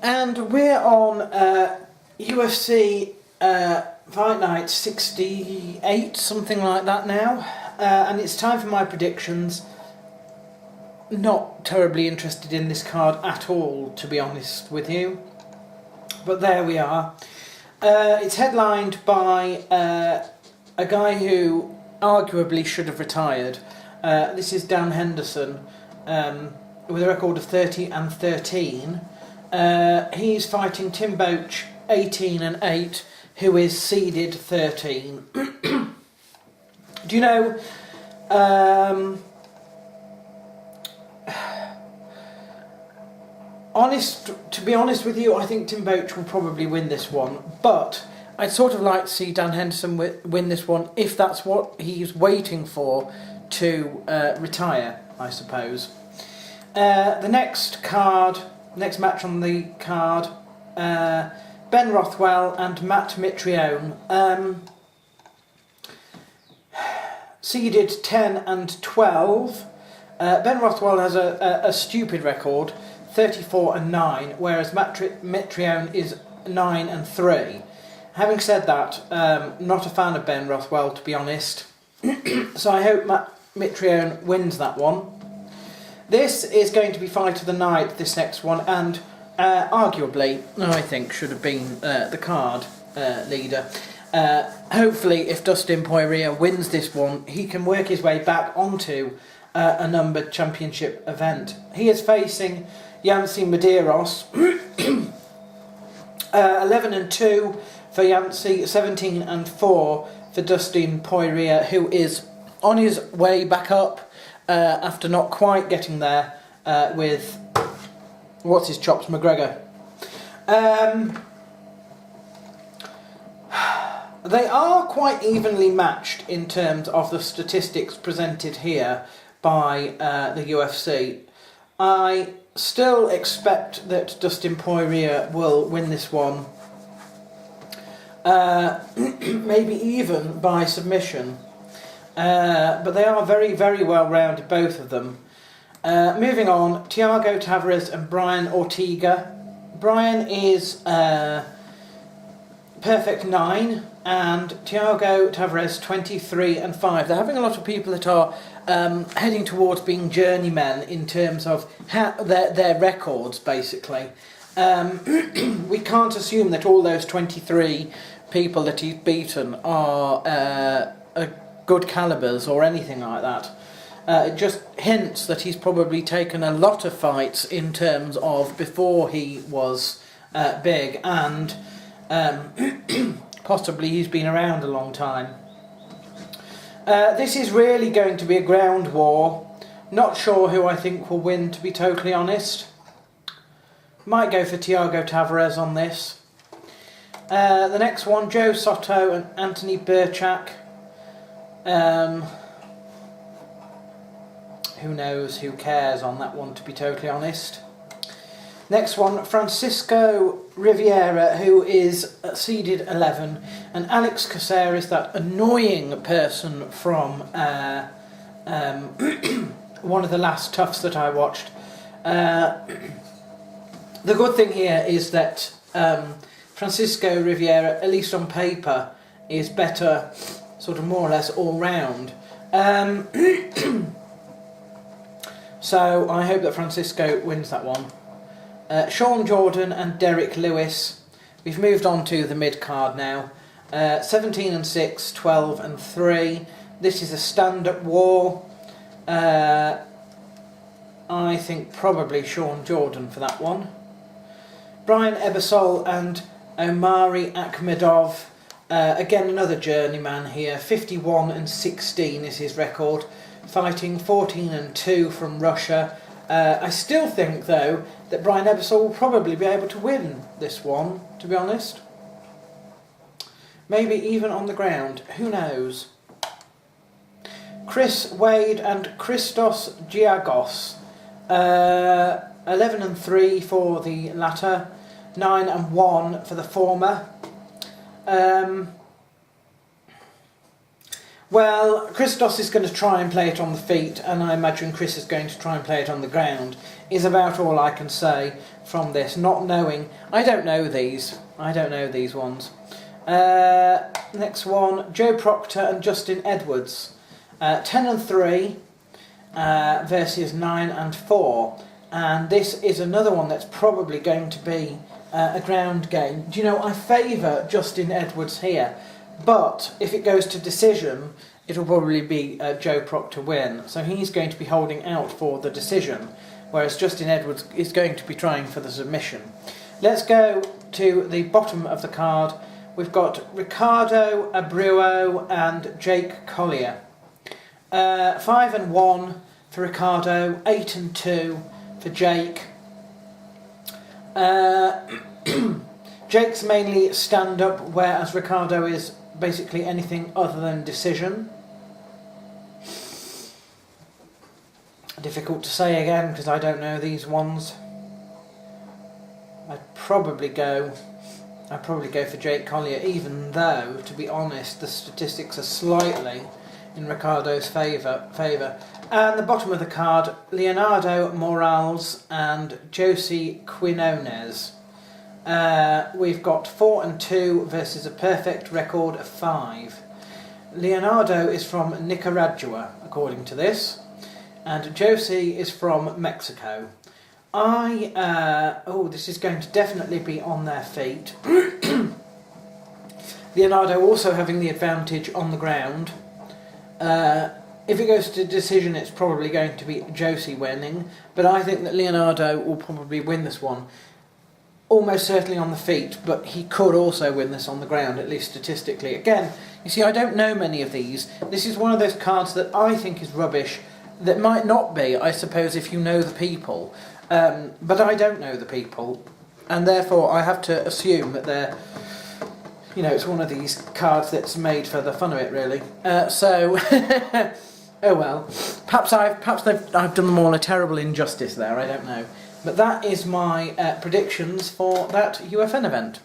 And we're on UFC Fight Night 68, something like that now, and it's time for my predictions. Not terribly interested in this card at all, to be honest with you, but there we are. It's headlined by a guy who arguably should have retired. This is Dan Henderson, with a record of 30-13. He's fighting Tim Boetsch, 18-8, who is seeded 13. Do you know? To be honest with you, I think Tim Boetsch will probably win this one, but I'd sort of like to see Dan Henderson win this one if that's what he's waiting for to retire, I suppose. The next match on the card, Ben Rothwell and Matt Mitrione, seeded 10-12. Ben Rothwell has a stupid record, 34-9, whereas Matt Mitrione is 9-3. Having said that, not a fan of Ben Rothwell, to be honest. So I hope Matt Mitrione wins that one. This is going to be fight of the night, this next one, and arguably, I think, should have been the card leader. Hopefully, if Dustin Poirier wins this one, he can work his way back onto a numbered championship event. He is facing Yancy Medeiros, 11-2 for Yancy, 17-4 for Dustin Poirier, who is on his way back up after not quite getting there with what's his chops, McGregor. They are quite evenly matched in terms of the statistics presented here by the UFC. I still expect that Dustin Poirier will win this one, maybe even by submission. But they are very, very well rounded, both of them. Moving on, Thiago Tavares and Brian Ortega. Brian is perfect 9, and Thiago Tavares 23-5. They're having a lot of people that are heading towards being journeymen in terms of their records, basically. We can't assume that all those 23 people that he's beaten are good calibers or anything like that. It just hints that he's probably taken a lot of fights in terms of before he was big, and possibly he's been around a long time. This is really going to be a ground war. Not sure who I think will win, to be totally honest. Might go for Thiago Tavares on this. The next one, Joe Soto and Anthony Burchak. Who knows, who cares on that one, to be totally honest. Next one, Francisco Riviera, who is seeded 11, and Alex Caceres, that annoying person from one of the last toughs that I watched. The good thing here is that Francisco Riviera, at least on paper, is better, sort of more or less all round. So I hope that Francisco wins that one. Sean Jordan and Derek Lewis. We've moved on to the mid card now. 17-6, 12-3. This is a stand-up war. I think probably Sean Jordan for that one. Brian Ebersol and Omari Akhmedov. Again, another journeyman here. 51-16 is his record. Fighting 14-2 from Russia. I still think, though, that Brian Ebersol will probably be able to win this one, to be honest. Maybe even on the ground. Who knows? Chris Wade and Christos Giagos. 11-3 for the latter. 9-1 for the former. Well, Christos is going to try and play it on the feet, and I imagine Chris is going to try and play it on the ground, is about all I can say from this, not knowing. I don't know these ones. Next one, Joe Proctor and Justin Edwards. 10 and 3 versus 9 and 4. And this is another one that's probably going to be a ground game. Do you know, I favour Justin Edwards here. But if it goes to decision, it'll probably be Joe Proctor win. So he's going to be holding out for the decision, whereas Justin Edwards is going to be trying for the submission. Let's go to the bottom of the card. We've got Ricardo Abreu and Jake Collier. 5 and 1 for Ricardo, 8 and 2 for Jake. Jake's mainly stand-up, whereas Ricardo is basically anything other than decision. Difficult to say again because I don't know these ones. I'd probably go for Jake Collier, even though, to be honest, the statistics are slightly in Ricardo's favour. And the bottom of the card, Leonardo Morales and Josie Quinones. We've got 4 and 2 versus a perfect record of 5. Leonardo is from Nicaragua, according to this, and Josie is from Mexico. This is going to definitely be on their feet. Leonardo also having the advantage on the ground. If it goes to decision, it's probably going to be Josie winning, but I think that Leonardo will probably win this one. Almost certainly on the feet, but he could also win this on the ground, at least statistically. Again, you see, I don't know many of these. This is one of those cards that I think is rubbish, that might not be, I suppose, if you know the people. But I don't know the people, and therefore I have to assume that they're, it's one of these cards that's made for the fun of it, really. Oh well. Perhaps I've done them all a terrible injustice there, I don't know. But that is my predictions for that UFN event.